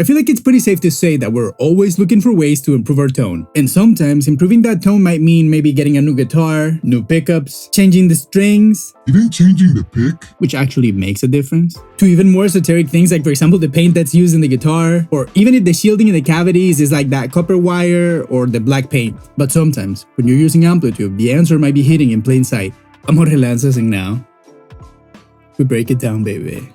I feel like it's pretty safe to say that we're always looking for ways to improve our tone. And sometimes improving that tone might mean maybe getting a new guitar, new pickups, changing the strings. Even changing the pick? Which actually makes a difference. To even more esoteric things like, for example, the paint that's used in the guitar, or even if the shielding in the cavities is like that copper wire or the black paint. But sometimes, when you're using Amplitube, the answer might be hidden in plain sight. Amor relanzas now. We break it down, baby.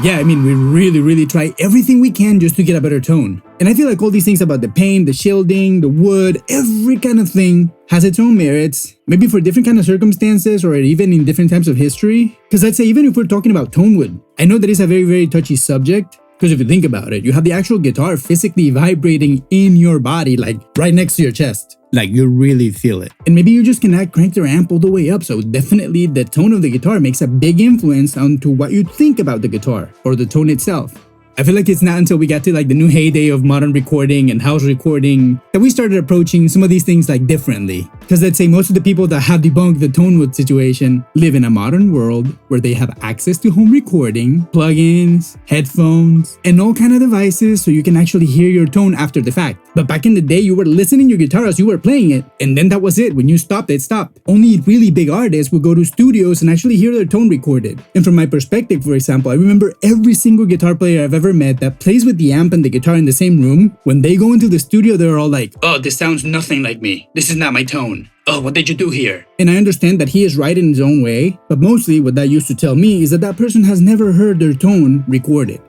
Yeah, I mean, we really try everything we can just to get a better tone. And I feel like all these things about the paint, the shielding, the wood, every kind of thing has its own merits, maybe for different kind of circumstances or even in different times of history. Because I'd say even if we're talking about tone wood, I know that it's a very touchy subject. Because if you think about it, you have the actual guitar physically vibrating in your body, like right next to your chest. Like you really feel it. And maybe you just cannot crank your amp all the way up, so definitely the tone of the guitar makes a big influence onto what you think about the guitar or the tone itself. I feel like it's not until we got to like the new heyday of modern recording and house recording that we started approaching some of these things like differently. Because let's say most of the people that have debunked the tone wood situation live in a modern world where they have access to home recording, plugins, headphones, and all kind of devices so you can actually hear your tone after the fact. But back in the day, you were listening to your guitar as you were playing it, and then that was it. When you stopped, it stopped. Only really big artists would go to studios and actually hear their tone recorded. And from my perspective, for example, I remember every single guitar player I've ever met that plays with the amp and the guitar in the same room. When they go into the studio, they're all like, "Oh, this sounds nothing like me. This is not my tone. Oh, what did you do here?" And I understand that he is right in his own way, but mostly what that used to tell me is that that person has never heard their tone recorded.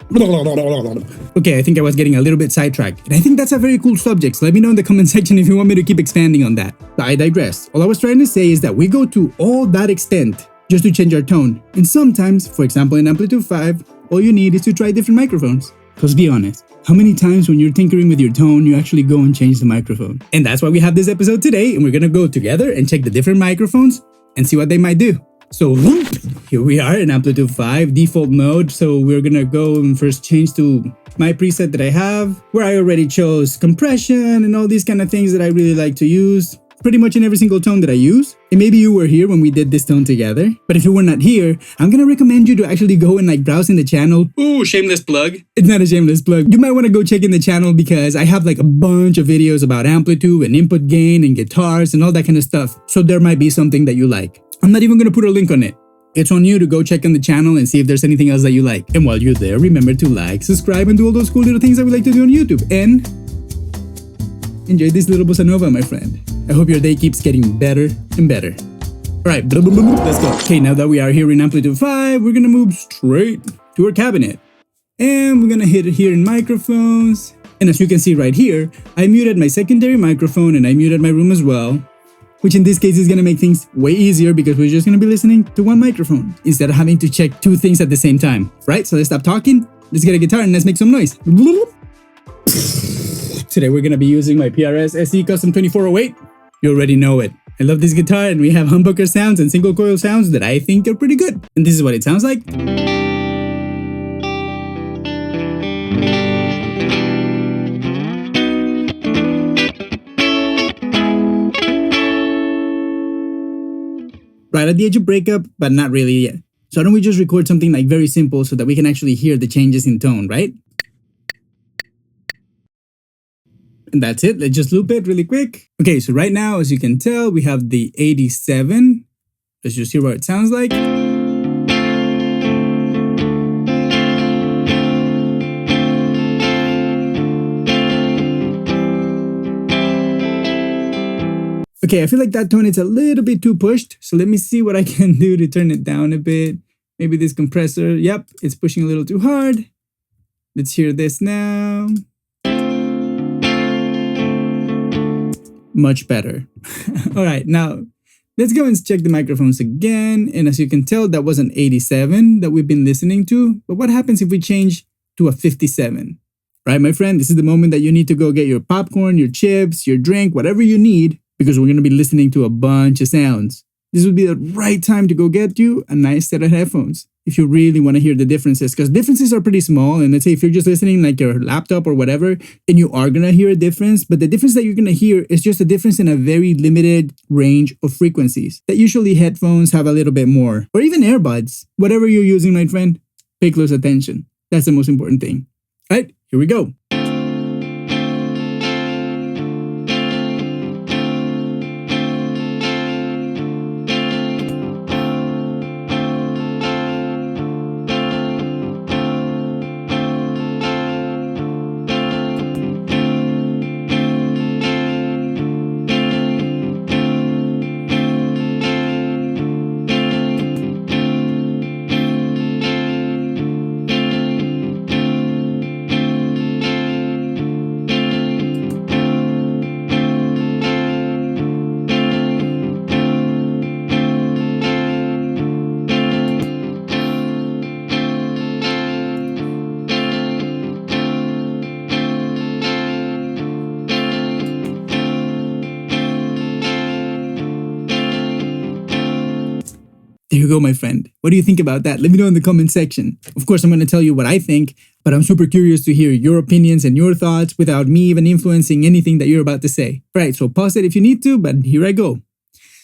Okay, I think I was getting a little bit sidetracked, and I think that's a very cool subject, so let me know in the comment section if you want me to keep expanding on that. But I digress. All I was trying to say is that we go to all that extent just to change our tone, and sometimes, for example in Amplitube 5, all you need is to try different microphones. Because be honest, how many times when you're tinkering with your tone, you actually go and change the microphone? And that's why we have this episode today, and we're gonna go together and check the different microphones and see what they might do. So here we are in Amplitube 5 default mode. So we're gonna go and first change to my preset that I have, where I already chose compression and all these kind of things that I really like to use. Pretty much in every single tone that I use. And maybe you were here when we did this tone together. But if you were not here, I'm gonna recommend you to actually go and like browse in the channel. Ooh, shameless plug. It's not a shameless plug. You might want to go check in the channel because I have like a bunch of videos about Amplitube and input gain and guitars and all that kind of stuff. So there might be something that you like. I'm not even gonna put a link on it. It's on you to go check on the channel and see if there's anything else that you like. And while you're there, remember to like, subscribe, and do all those cool little things that we like to do on YouTube. And enjoy this little bossa nova, my friend. I hope your day keeps getting better and better. Alright, let's go. Okay, now that we are here in Amplitude 5, we're gonna move straight to our cabinet. And we're gonna hit it here in microphones. And as you can see right here, I muted my secondary microphone and I muted my room as well. Which in this case is gonna make things way easier because we're just gonna be listening to one microphone instead of having to check two things at the same time. Right? So let's stop talking, let's get a guitar and let's make some noise. Today we're gonna be using my PRS SE Custom 2408. You already know it. I love this guitar and we have humbucker sounds and single coil sounds that I think are pretty good. And this is what it sounds like. Right at the edge of breakup, but not really yet. So why don't we just record something like very simple so that we can actually hear the changes in tone, right? And that's it. Let's just loop it really quick. Okay, so right now, as you can tell, we have the 87. Let's just hear what it sounds like. Okay, I feel like that tone is a little bit too pushed. So let me see what I can do to turn it down a bit. Maybe this compressor. Yep, it's pushing a little too hard. Let's hear this now. Much better. All right, now let's go and check the microphones again. And as you can tell, that was an 87 that we've been listening to. But what happens if we change to a 57? Right, my friend, this is the moment that you need to go get your popcorn, your chips, your drink, whatever you need, because we're going to be listening to a bunch of sounds. this would be the right time to go get you a nice set of headphones if you really want to hear the differences, because differences are pretty small. And let's say if you're just listening like your laptop or whatever, and you are going to hear a difference, but the difference that you're going to hear is just a difference in a very limited range of frequencies that usually headphones have a little bit more, or even earbuds. Whatever you're using, my friend, pay close attention. That's the most important thing. All right, here we go. There you go, my friend. What do you think about that? Let me know in the comment section. Of course, I'm going to tell you what I think, but I'm super curious to hear your opinions and your thoughts without me even influencing anything that you're about to say. All right, so pause it if you need to, but here I go.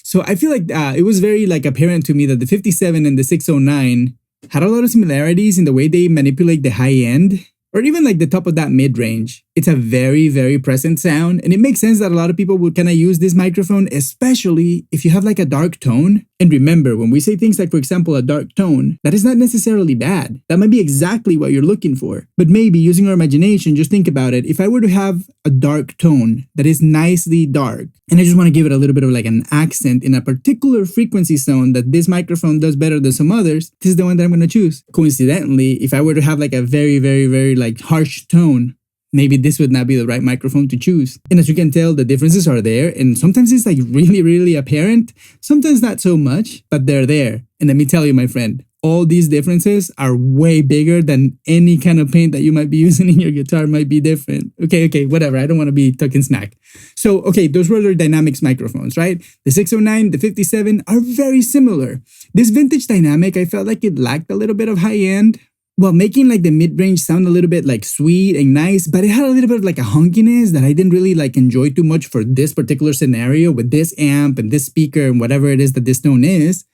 So I feel like it was very apparent to me that the 57 and the 609 had a lot of similarities in the way they manipulate the high end, or even the top of that mid-range. It's a very, very present sound, and it makes sense that a lot of people would kind of use this microphone, especially if you have a dark tone. And remember, when we say things like, for example, a dark tone, that is not necessarily bad. That might be exactly what you're looking for. But maybe using our imagination, just think about it. If I were to have a dark tone that is nicely dark, and I just want to give it a little bit of an accent in a particular frequency zone that this microphone does better than some others, this is the one that I'm going to choose. Coincidentally, if I were to have a very, very, very harsh tone, maybe this would not be the right microphone to choose. And as you can tell, the differences are there, and sometimes it's really, really apparent, sometimes not so much, but they're there. And let me tell you, my friend, all these differences are way bigger than any kind of paint that you might be using in your guitar might be different. Okay, whatever. I don't want to be talking snack. So, okay, those were the Dynamics microphones, right? The 609, the 57 are very similar. This vintage Dynamic, I felt like it lacked a little bit of high end, while making the mid-range sound a little bit sweet and nice, but it had a little bit of a honkiness that I didn't really enjoy too much for this particular scenario with this amp and this speaker and whatever it is that this tone is.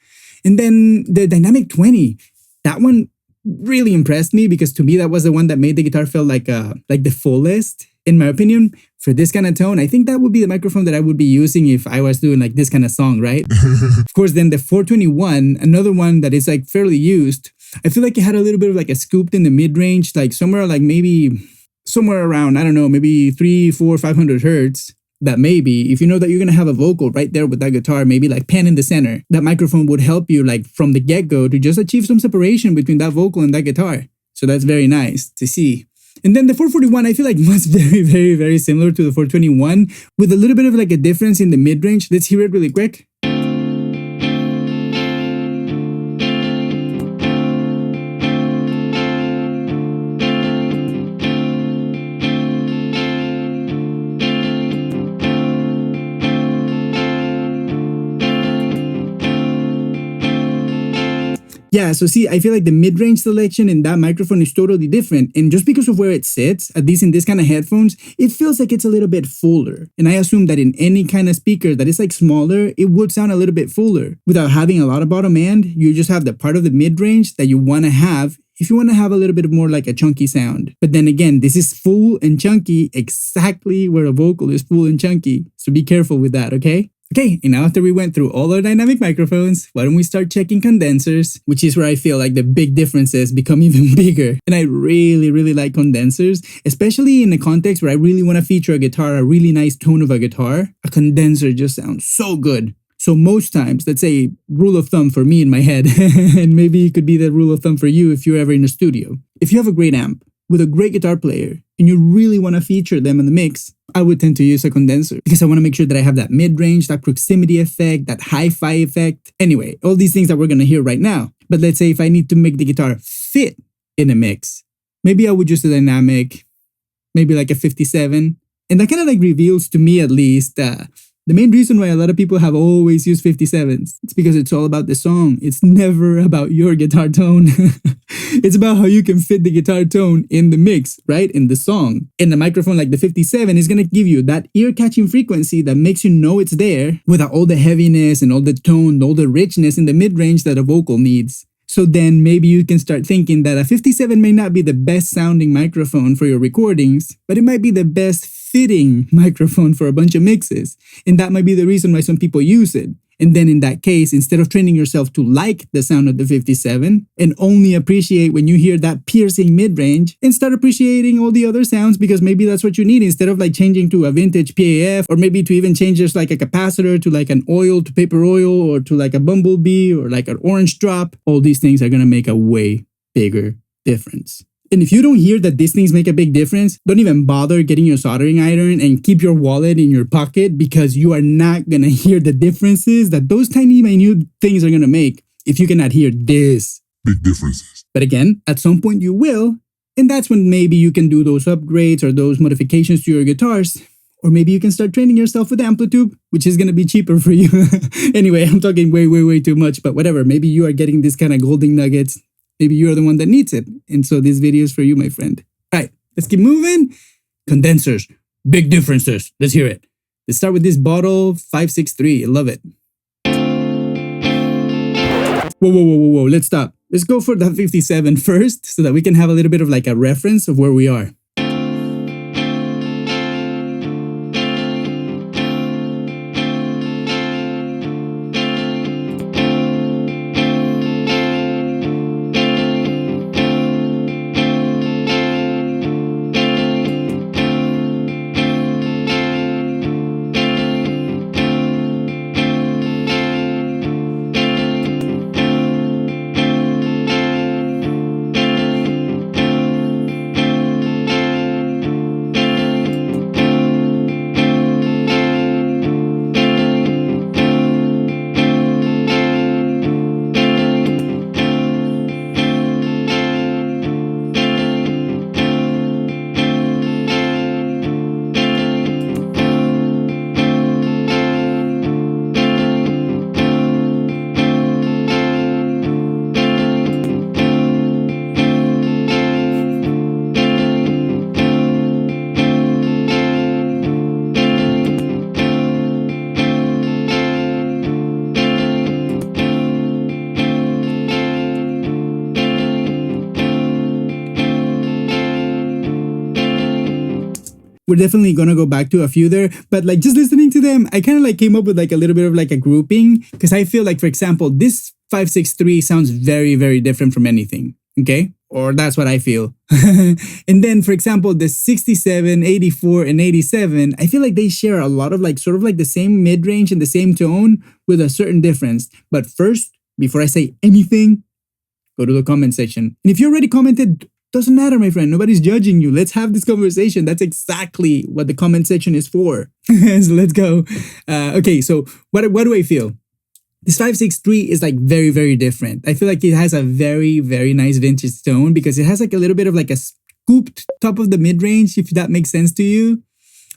And then the Dynamic 20, that one really impressed me because to me that was the one that made the guitar feel like the fullest. In my opinion, for this kind of tone, I think that would be the microphone that I would be using if I was doing this kind of song, right? Of course, then the 421, another one that is fairly used, I feel like it had a little bit of a scooped in the mid-range, somewhere maybe somewhere around, I don't know, maybe 300, 400, 500 hertz. That maybe if you know that you're going to have a vocal right there with that guitar, maybe pan in the center, that microphone would help you from the get-go to just achieve some separation between that vocal and that guitar. So that's very nice to see. And then the 441, I feel was very, very, very similar to the 421 with a little bit of a difference in the mid-range. Let's hear it really quick. Yeah, so see, I feel the mid-range selection in that microphone is totally different. And just because of where it sits, at least in this kind of headphones, it feels it's a little bit fuller. And I assume that in any kind of speaker that is smaller, it would sound a little bit fuller. Without having a lot of bottom end, you just have the part of the mid-range that you want to have if you want to have a little bit more a chunky sound. But then again, this is full and chunky exactly where a vocal is full and chunky. So be careful with that, okay? Okay, and now after we went through all our dynamic microphones, why don't we start checking condensers, which is where I feel the big differences become even bigger. And I really, really like condensers, especially in the context where I really want to feature a guitar, a really nice tone of a guitar. A condenser just sounds so good. So most times, let's say rule of thumb for me in my head, and maybe it could be the rule of thumb for you if you're ever in a studio. If you have a great amp with a great guitar player, and you really want to feature them in the mix, I would tend to use a condenser because I want to make sure that I have that mid-range, that proximity effect, that hi-fi effect. Anyway, all these things that we're going to hear right now. But let's say if I need to make the guitar fit in a mix, maybe I would use a dynamic, maybe a 57. And that kind of reveals to me at least The main reason why a lot of people have always used 57s, it's because it's all about the song. It's never about your guitar tone. It's about how you can fit the guitar tone in the mix, right? In the song. And a microphone like the 57 is going to give you that ear-catching frequency that makes you know it's there without all the heaviness and all the tone, all the richness in the mid-range that a vocal needs. So then maybe you can start thinking that a 57 may not be the best sounding microphone for your recordings, but it might be the best fitting microphone for a bunch of mixes. And that might be the reason why some people use it. And then in that case, instead of training yourself to like the sound of the 57 and only appreciate when you hear that piercing mid-range, and start appreciating all the other sounds because maybe that's what you need instead of like changing to a vintage PAF, or maybe to even change just like a capacitor to like an oil to paper oil, or to like a bumblebee or like an orange drop. All these things are going to make a way bigger difference. And if you don't hear that these things make a big difference, don't even bother getting your soldering iron and keep your wallet in your pocket, because you are not going to hear the differences that those tiny minute things are going to make if you cannot hear this big differences. But again, at some point you will, and that's when maybe you can do those upgrades or those modifications to your guitars. Or maybe you can start training yourself with Amplitube, which is going to be cheaper for you. Anyway, I'm talking way too much, but whatever. Maybe you are getting this kind of golden nuggets. Maybe you're the one that needs it. And so this video is for you, my friend. All right, let's keep moving. Condensers, big differences. Let's hear it. Let's start with this bottle 563. I love it. Whoa. Let's stop. Let's go for the 57 first so that we can have a little bit of like a reference of where we are. We're definitely gonna go back to a few there, but like just listening to them, I kind of like came up with like a little bit of like a grouping, because I feel like, for example, this 563 sounds very different from anything, okay? Or that's what I feel. And then, for example, the 67, 84, and 87, I feel like they share a lot of like sort of like the same mid-range and the same tone with a certain difference. But first, before I say anything, go to the comment section. And if you already commented, doesn't matter, my friend. Nobody's judging you. Let's have this conversation. That's exactly what the comment section is for. So let's go. Okay, so what do I feel? This 563 is like very different. I feel like it has a very nice vintage tone, because it has like a little bit of like a scooped top of the mid-range, if that makes sense to you.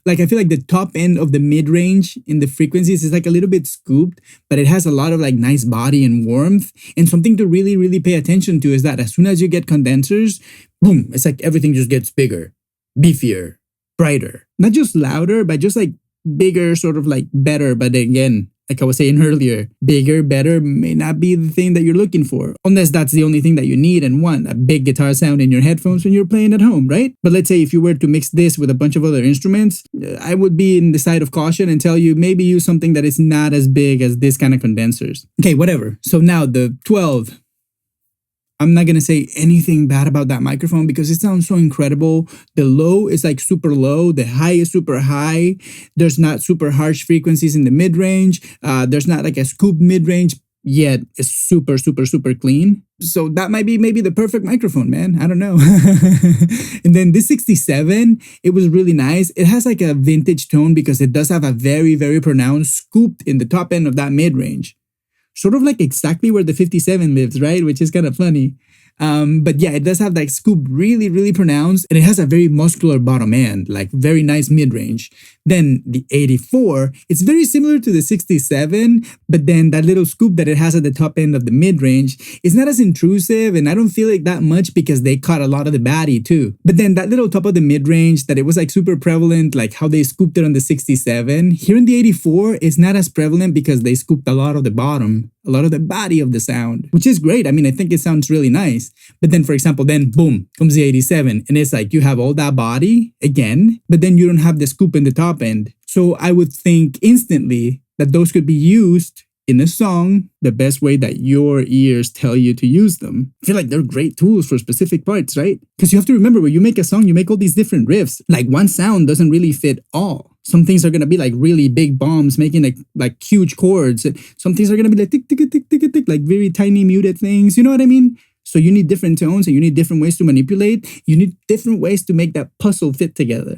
Like, I feel like the top end of the mid-range in the frequencies is like a little bit scooped, but it has a lot of like nice body and warmth. And something to really pay attention to is that as soon as you get condensers, boom, it's like everything just gets bigger, beefier, brighter. Not just louder, but just like bigger, sort of like better. But again, like I was saying earlier, bigger, better may not be the thing that you're looking for, unless that's the only thing that you need and want, a big guitar sound in your headphones when you're playing at home, right? But let's say if you were to mix this with a bunch of other instruments, I would be in the side of caution and tell you maybe use something that is not as big as this kind of condensers. Okay, whatever. So now the 12. I'm not going to say anything bad about that microphone because it sounds so incredible. The low is like super low. The high is super high. There's not super harsh frequencies in the mid-range. There's not like a scoop mid-range, yet it's super clean. So that might be maybe the perfect microphone, man. I don't know. And then this 67, it was really nice. It has like a vintage tone because it does have a very pronounced scooped in the top end of that mid-range. Sort of like exactly where the 57 lives, right? Which is kind of funny. But yeah, it does have that scoop really, really pronounced, and it has a very muscular bottom end, like very nice mid-range. Then the 84, it's very similar to the 67, but then that little scoop that it has at the top end of the mid-range is not as intrusive, and I don't feel like that much because they cut a lot of the body too. But then that little top of the mid-range that it was like super prevalent, like how they scooped it on the 67, here in the 84 is not as prevalent because they scooped a lot of the bottom, a lot of the body of the sound, which is great. I mean, I think it sounds really nice. But then, for example, then boom, comes the 87, and it's like you have all that body again, but then you don't have the scoop in the top end. So I would think instantly that those could be used in a song the best way that your ears tell you to use them. I feel like they're great tools for specific parts, right? Because you have to remember, when you make a song, you make all these different riffs. Like one sound doesn't really fit all. Some things are going to be like really big bombs making like huge chords. Some things are going to be like tick, tick, tick, tick, tick, like very tiny muted things. You know what I mean? So you need different tones and you need different ways to manipulate. You need different ways to make that puzzle fit together.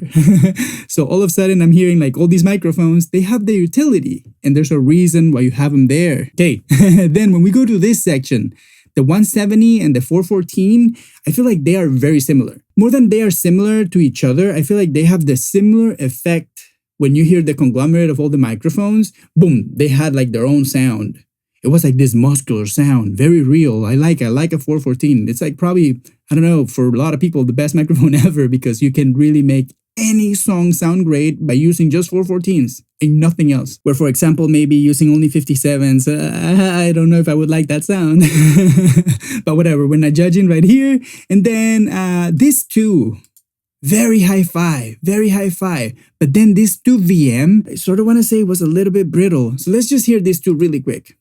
So all of a sudden I'm hearing like all these microphones, they have their utility and there's a reason why you have them there. Okay, then when we go to this section, the 170 and the 414, I feel like they are very similar. More than they are similar to each other, I feel like they have the similar effect. When you hear the conglomerate of all the microphones, boom, they had like their own sound. It was like this muscular sound, very real. I like a 414. It's like probably, I don't know, for a lot of people, the best microphone ever because you can really make any song sound great by using just 414s and nothing else. Where, for example, maybe using only 57s, I don't know if I would like that sound. But whatever, we're not judging right here. And then this too. Very hi-fi, very hi-fi. But then this 2 VM, I sort of want to say was a little bit brittle. So let's just hear this 2 really quick.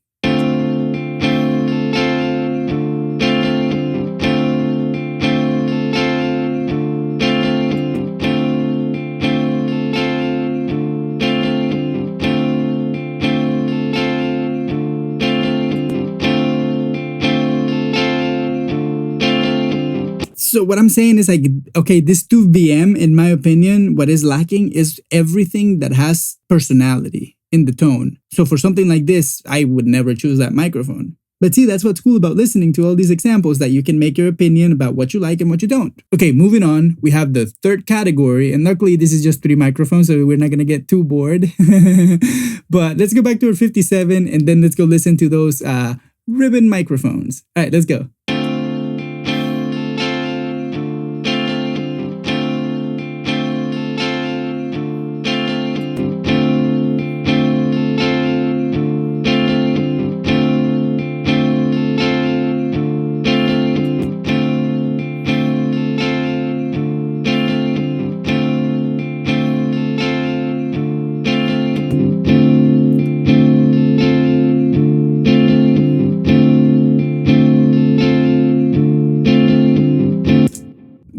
So what I'm saying is like, okay, this 2 VM, in my opinion, what is lacking is everything that has personality in the tone. So for something like this, I would never choose that microphone. But see, that's what's cool about listening to all these examples, that you can make your opinion about what you like and what you don't. Okay, moving on, we have the third category, and luckily this is just 3 microphones, so we're not going to get too bored. But let's go back to our 57, and then let's go listen to those ribbon microphones. All right, let's go.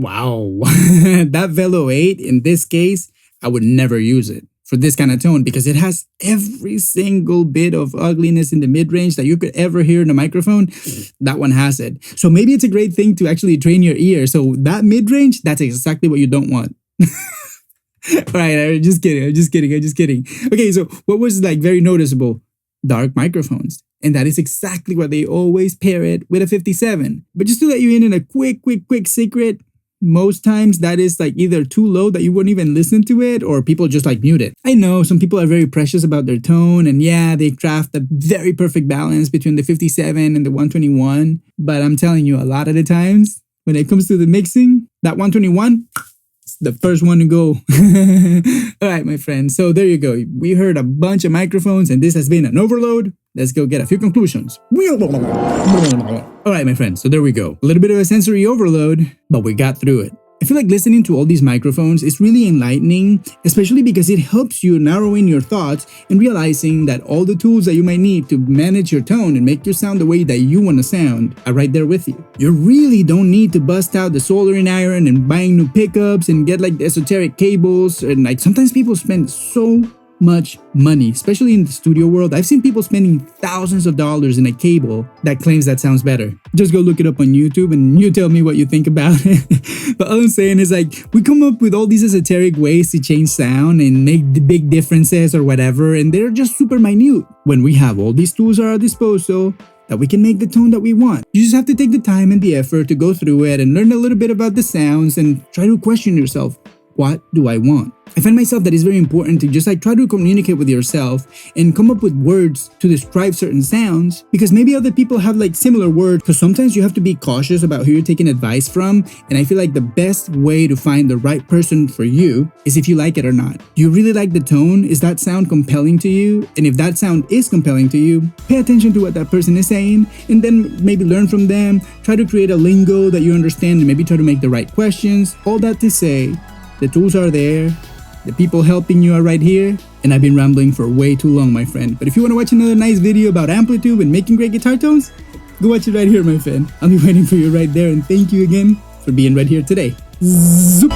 Wow, that Velo 8, in this case, I would never use it for this kind of tone because it has every single bit of ugliness in the mid-range that you could ever hear in a microphone. That one has it. So maybe it's a great thing to actually train your ear. So that mid-range, that's exactly what you don't want. All right, I'm just kidding. Okay, so what was like very noticeable? Dark microphones. And that is exactly what they always pair it with a 57. But just to let you in a quick secret, most times that is like either too low that you wouldn't even listen to it, or people just like mute it. I know some people are very precious about their tone, and yeah, they craft a very perfect balance between the 57 and the 121. But I'm telling you, a lot of the times when it comes to the mixing, that 121, it's the first one to go. All right, my friends. So there you go. We heard a bunch of microphones, and this has been an overload. Let's go get a few conclusions. All right, my friends, so there we go. A little bit of a sensory overload, but we got through it. I feel like listening to all these microphones is really enlightening, especially because it helps you narrow in your thoughts and realizing that all the tools that you might need to manage your tone and make you sound the way that you want to sound are right there with you. You really don't need to bust out the soldering iron and buying new pickups and get like the esoteric cables. And like sometimes people spend so much money, especially in the studio world. I've seen people spending thousands of dollars in a cable that claims that sounds better. Just go look it up on YouTube and you tell me what you think about it. But all I'm saying is like, we come up with all these esoteric ways to change sound and make the big differences or whatever, and they're just super minute. When we have all these tools at our disposal, that we can make the tone that we want. You just have to take the time and the effort to go through it and learn a little bit about the sounds and try to question yourself. What do I want? I find myself that it's very important to just try to communicate with yourself and come up with words to describe certain sounds, because maybe other people have similar words, because sometimes you have to be cautious about who you're taking advice from. And I feel like the best way to find the right person for you is if you like it or not. Do you really like the tone? Is that sound compelling to you? And if that sound is compelling to you, pay attention to what that person is saying and then maybe learn from them. Try to create a lingo that you understand and maybe try to make the right questions. All that to say, the tools are there, the people helping you are right here, and I've been rambling for way too long, my friend. But if you want to watch another nice video about Amplitube and making great guitar tones, go watch it right here, my friend. I'll be waiting for you right there, and thank you again for being right here today. Zoop.